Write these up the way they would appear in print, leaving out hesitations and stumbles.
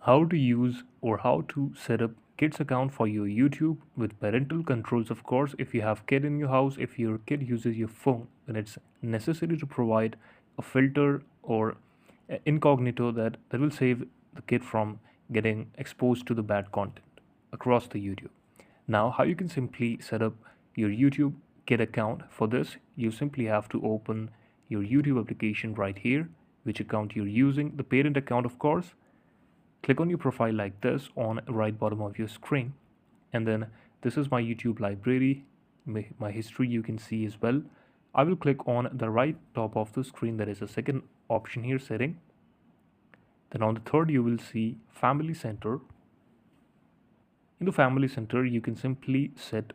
how to use or how to set up kids account for your YouTube with parental controls. Of course, if you have kid in your house, if your kid uses your phone, then it's necessary to provide a filter or incognito that will save the kid from getting exposed to the bad content across the YouTube. Now, how you can simply set up your YouTube kid account. For this, you simply have to open your YouTube application right here, which account you're using, the parent account, of course. Click on your profile like this on right bottom of your screen, and then this is my YouTube library, my history you can see as well. I will click on the right top of the screen. There is a second option here, setting. Then on the third you will see family center. In the family center you can simply set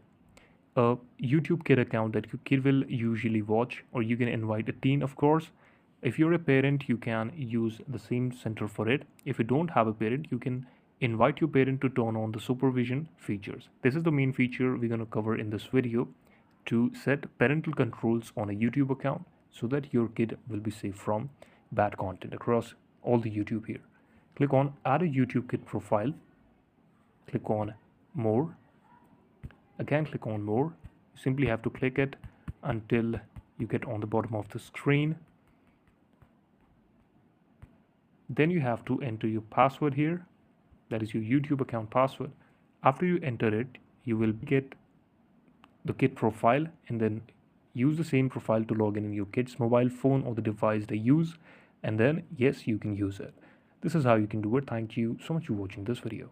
a YouTube kid account that your kid will usually watch, or you can invite a teen, of course. If you're a parent, you can use the same center for it. If you don't have a parent, you can invite your parent to turn on the supervision features. This is the main feature we're going to cover in this video, to set parental controls on a YouTube account so that your kid will be safe from bad content across all the YouTube here. Click on add a YouTube kid profile. Click on more. Again, click on more. You simply have to click it until you get on the bottom of the screen. Then you have to enter your password here. That is your YouTube account password. After you enter it, you will get the kid profile, and then use the same profile to log in your kid's mobile phone or the device they use, and then yes, you can use it. This is how you can do it. Thank you so much for watching this video.